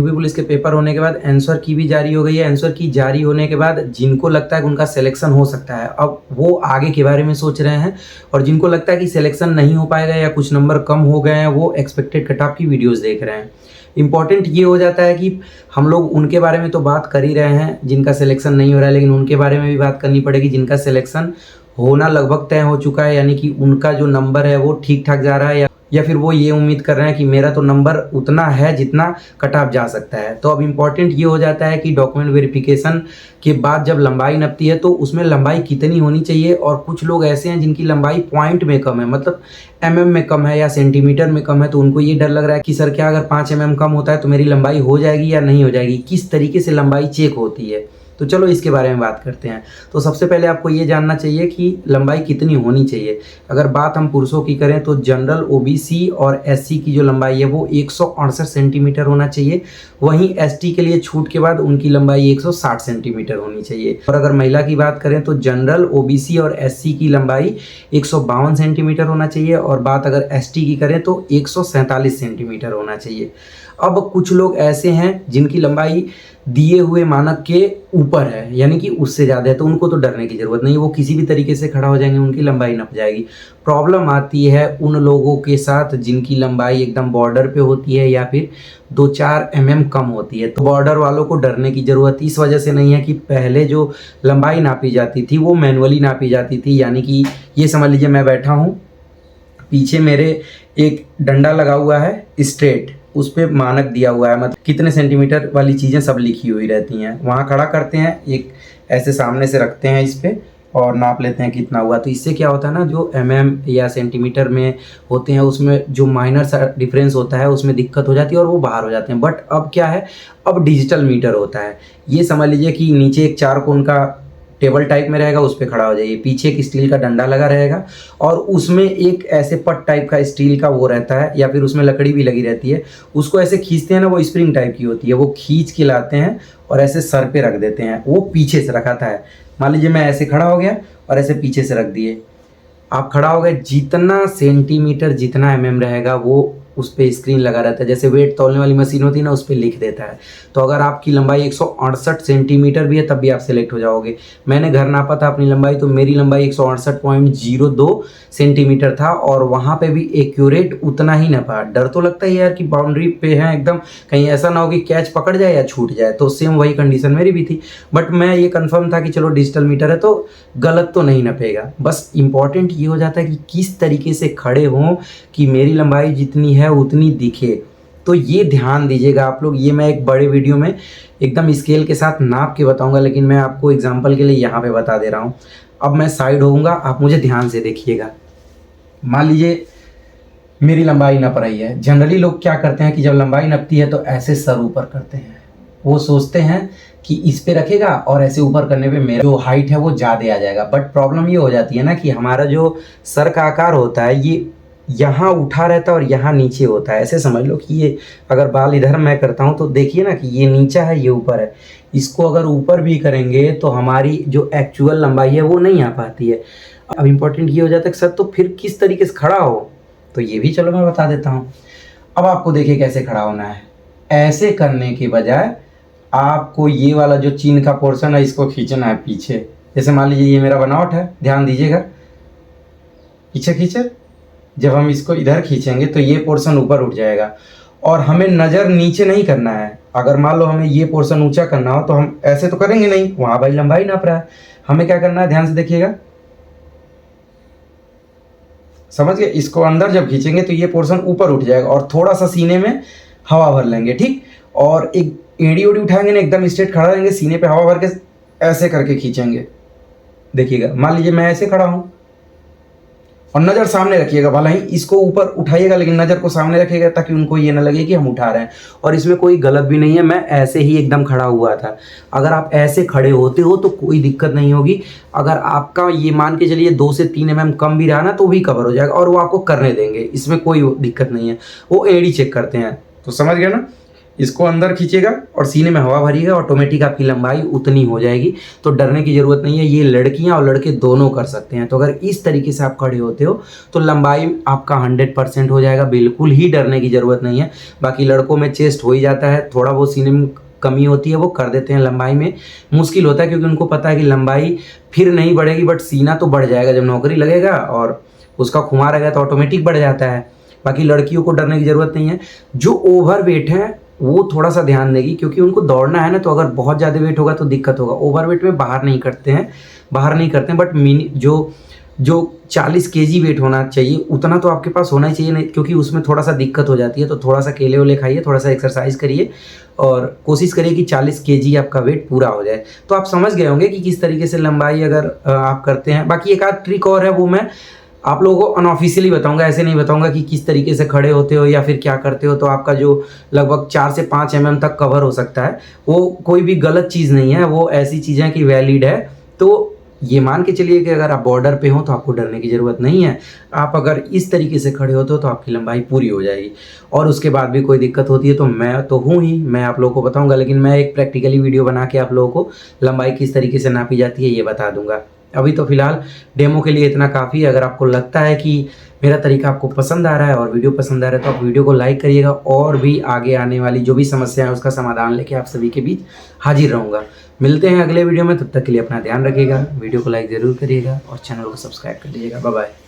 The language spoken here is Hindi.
यूपी पुलिस के पेपर होने के बाद आंसर की भी जारी हो गई है। आंसर की जारी होने के बाद जिनको लगता है कि उनका सिलेक्शन हो सकता है, अब वो आगे के बारे में सोच रहे हैं, और जिनको लगता है कि सिलेक्शन नहीं हो पाएगा या कुछ नंबर कम हो गए हैं, वो एक्सपेक्टेड कट ऑफ की वीडियोस देख रहे हैं। इंपॉर्टेंट ये हो जाता है कि हम लोग उनके बारे में तो बात कर ही रहे हैं जिनका सिलेक्शन नहीं हो रहा है, लेकिन उनके बारे में भी बात करनी पड़ेगी जिनका सिलेक्शन होना लगभग तय हो चुका है, यानी कि उनका जो नंबर है वो ठीक ठाक जा रहा है, या फिर वो ये उम्मीद कर रहे हैं कि मेरा तो नंबर उतना है जितना कट ऑफ जा सकता है। तो अब इम्पॉर्टेंट ये हो जाता है कि डॉक्यूमेंट वेरिफिकेशन के बाद जब लंबाई नपती है तो उसमें लंबाई कितनी होनी चाहिए। और कुछ लोग ऐसे हैं जिनकी लंबाई पॉइंट में कम है, मतलब में कम है या सेंटीमीटर में कम है, तो उनको ये डर लग रहा है कि सर क्या अगर 5 कम होता है तो मेरी लंबाई हो जाएगी या नहीं हो जाएगी, किस तरीके से लंबाई चेक होती है। तो चलो इसके बारे में बात करते हैं। तो सबसे पहले आपको ये जानना चाहिए कि लंबाई कितनी होनी चाहिए। अगर बात हम पुरुषों की करें तो जनरल, ओबीसी और एससी की जो लंबाई है वो 168 सेंटीमीटर होना चाहिए। वहीं एसटी के लिए छूट के बाद उनकी लंबाई 160 सेंटीमीटर होनी चाहिए। और अगर महिला की बात करें तो जनरल, ओबीसी और एससी की लंबाई 152 सेंटीमीटर होना चाहिए, और बात अगर एसटी की करें तो 147 सेंटीमीटर होना चाहिए। अब कुछ लोग ऐसे हैं जिनकी लंबाई दिए हुए मानक के ऊपर है, यानी कि उससे ज़्यादा है, तो उनको तो डरने की ज़रूरत नहीं, वो किसी भी तरीके से खड़ा हो जाएंगे, उनकी लंबाई नप जाएगी। प्रॉब्लम आती है उन लोगों के साथ जिनकी लंबाई एकदम बॉर्डर पे होती है या फिर 2-4 कम होती है। तो बॉर्डर वालों को डरने की ज़रूरत इस वजह से नहीं है कि पहले जो लंबाई नापी जाती थी वो मैनुअली नापी जाती थी, यानी कि ये समझ लीजिए मैं बैठा हूँ, पीछे मेरे एक डंडा लगा हुआ है स्ट्रेट, उस पर मानक दिया हुआ है, मतलब कितने सेंटीमीटर वाली चीज़ें सब लिखी हुई रहती हैं। वहाँ खड़ा करते हैं, एक ऐसे सामने से रखते हैं इस पर और नाप लेते हैं कितना हुआ। तो इससे क्या होता है ना, जो या सेंटीमीटर में होते हैं उसमें जो माइनर सा डिफरेंस होता है उसमें दिक्कत हो जाती है और वो बाहर हो जाते हैं। बट अब क्या है, अब डिजिटल मीटर होता है। ये समझ लीजिए कि नीचे एक 4 कोण का टेबल टाइप में रहेगा, उस पर खड़ा हो जाइए, पीछे एक स्टील का डंडा लगा रहेगा और उसमें एक ऐसे पट टाइप का स्टील का वो रहता है, या फिर उसमें लकड़ी भी लगी रहती है, उसको ऐसे खींचते हैं ना, वो स्प्रिंग टाइप की होती है, वो खींच के लाते हैं और ऐसे सर पे रख देते हैं। वो पीछे से रखा था, मान लीजिए मैं ऐसे खड़ा हो गया और ऐसे पीछे से रख दिए, आप खड़ा हो गए, जितना सेंटीमीटर जितना रहेगा वो उस पर स्क्रीन लगा रहता है, जैसे वेट तौलने वाली मशीन होती है ना, उस पर लिख देता है। तो अगर आपकी लंबाई 168 सेंटीमीटर भी है तब भी आप सेलेक्ट हो जाओगे। मैंने घर नापा था अपनी लंबाई, तो मेरी लंबाई 168.02 सेंटीमीटर था और वहाँ पे भी एक्यूरेट उतना ही नापा। डर तो लगता है यार कि बाउंड्री पे है एकदम, कहीं ऐसा ना हो कि कैच पकड़ जाए या छूट जाए, तो सेम वही कंडीशन मेरी भी थी। बट मैं ये कन्फर्म था कि चलो डिजिटल मीटर है तो गलत तो नहीं नपेगा। बस इंपॉर्टेंट ये हो जाता है कि किस तरीके से खड़े हों कि मेरी लंबाई जितनी है उतनी दिखे। तो ये ध्यान दीजिएगा आप लोग। ये मैं एक बड़े वीडियो में एकदम स्केल के साथ नाप के बताऊंगा, लेकिन मैं आपको एग्जांपल के लिए यहाँ पे बता दे रहा हूँ। अब मैं साइड होऊंगा, आप मुझे ध्यान से देखिएगा। मान लीजिए मेरी लंबाई नप रही है। जनरली लोग क्या करते हैं कि जब लंबाई नपती है तो ऐसे सर ऊपर करते हैं, वो सोचते हैं कि इस पे रखेगा और ऐसे ऊपर करने पे मेरा जो हाइट है वो ज़्यादा आ जाएगा। बट प्रॉब्लम ये हो जाती है ना कि हमारा जो सर का आकार होता है ये यहाँ उठा रहता है और यहाँ नीचे होता है। ऐसे समझ लो कि ये अगर बाल इधर मैं करता हूँ तो देखिए ना कि ये नीचा है, ये ऊपर है। इसको अगर ऊपर भी करेंगे तो हमारी जो एक्चुअल लंबाई है वो नहीं आ पाती है। अब इम्पोर्टेंट ये हो जाता है कि सर तो फिर किस तरीके से खड़ा हो, तो ये भी चलो मैं बता देता हूँ। अब आपको देखिए कैसे खड़ा होना है। ऐसे करने के बजाय आपको ये वाला जो चीन का पोर्शन है इसको खींचना है पीछे। जैसे मान लीजिए ये मेरा बनावट है, ध्यान दीजिएगा, पीछे खींचे, जब हम इसको इधर खींचेंगे तो ये पोर्शन ऊपर उठ जाएगा और हमें नज़र नीचे नहीं करना है। अगर मान लो हमें ये पोर्शन ऊंचा करना हो तो हम ऐसे तो करेंगे नहीं, वहाँ भाई लंबाई नाप रहा है। हमें क्या करना है, ध्यान से देखिएगा, समझ गए। इसको अंदर जब खींचेंगे तो ये पोर्शन ऊपर उठ जाएगा और थोड़ा सा सीने में हवा भर लेंगे, ठीक। और एक एड़ी उड़ी उठाएंगे ना, एकदम स्ट्रेट खड़ा रहेंगे, सीने पे हवा भर के ऐसे करके खींचेंगे। देखिएगा, मान लीजिए मैं ऐसे खड़ा हूँ और नज़र सामने रखिएगा, भला ही इसको ऊपर उठाइएगा लेकिन नज़र को सामने रखिएगा ताकि उनको ये ना लगे कि हम उठा रहे हैं। और इसमें कोई गलत भी नहीं है, मैं ऐसे ही एकदम खड़ा हुआ था। अगर आप ऐसे खड़े होते हो तो कोई दिक्कत नहीं होगी। अगर आपका ये मान के चलिए 2 से 3 कम भी रहा ना तो भी कवर हो जाएगा और वो आपको करने देंगे, इसमें कोई दिक्कत नहीं है। वो एड़ी चेक करते हैं, तो समझ गए ना। इसको अंदर खींचेगा और सीने में हवा भरिएगा, ऑटोमेटिक आपकी लंबाई उतनी हो जाएगी। तो डरने की ज़रूरत नहीं है, ये लड़कियां और लड़के दोनों कर सकते हैं। तो अगर इस तरीके से आप खड़े होते हो तो लंबाई आपका 100% हो जाएगा, बिल्कुल ही डरने की ज़रूरत नहीं है। बाकी लड़कों में चेस्ट हो ही जाता है, थोड़ा वो सीने में कमी होती है, वो कर देते हैं, लंबाई में मुश्किल होता है क्योंकि उनको पता है कि लंबाई फिर नहीं बढ़ेगी, बट सीना तो बढ़ जाएगा जब नौकरी लगेगा और उसका खुमार रहेगा तो ऑटोमेटिक बढ़ जाता है। बाकी लड़कियों को डरने की ज़रूरत नहीं है। जो ओवर वेट है वो थोड़ा सा ध्यान देगी क्योंकि उनको दौड़ना है ना, तो अगर बहुत ज़्यादा वेट होगा तो दिक्कत होगा। ओवर वेट में बाहर नहीं करते हैं, बट मिनी जो 40 केजी वेट होना चाहिए उतना तो आपके पास होना ही चाहिए, नहीं क्योंकि उसमें थोड़ा सा दिक्कत हो जाती है। तो थोड़ा सा केले वेले खाइए, थोड़ा सा एक्सरसाइज करिए और कोशिश करिए कि 40 केजी आपका वेट पूरा हो जाए। तो आप समझ गए होंगे कि किस तरीके से लंबाई अगर आप करते हैं। बाकी एक आध ट्रिक और है, वो मैं आप लोगों को अनऑफिशियली बताऊंगा, ऐसे नहीं बताऊंगा कि किस तरीके से खड़े होते हो या फिर क्या करते हो। तो आपका जो लगभग 4 से 5 mm तक कवर हो सकता है, वो कोई भी गलत चीज़ नहीं है, वो ऐसी चीज़ें कि वैलिड है। तो ये मान के चलिए कि अगर आप बॉर्डर पे हो तो आपको डरने की ज़रूरत नहीं है। आप अगर इस तरीके से खड़े होते हो तो आपकी लंबाई पूरी हो जाएगी। और उसके बाद भी कोई दिक्कत होती है तो मैं तो हूँ ही, मैं आप लोगों को बताऊंगा, लेकिन मैं एक प्रैक्टिकली वीडियो बना के आप लोगों को लंबाई किस तरीके से नापी जाती है ये बता दूंगा। अभी तो फिलहाल डेमो के लिए इतना काफ़ी है। अगर आपको लगता है कि मेरा तरीका आपको पसंद आ रहा है और वीडियो पसंद आ रहा है तो आप वीडियो को लाइक करिएगा, और भी आगे आने वाली जो भी समस्या है उसका समाधान लेके आप सभी के बीच हाजिर रहूँगा। मिलते हैं अगले वीडियो में, तब तक के लिए अपना ध्यान रखिएगा, वीडियो को लाइक ज़रूर करिएगा और चैनल को सब्सक्राइब कर लीजिएगा। Bye bye.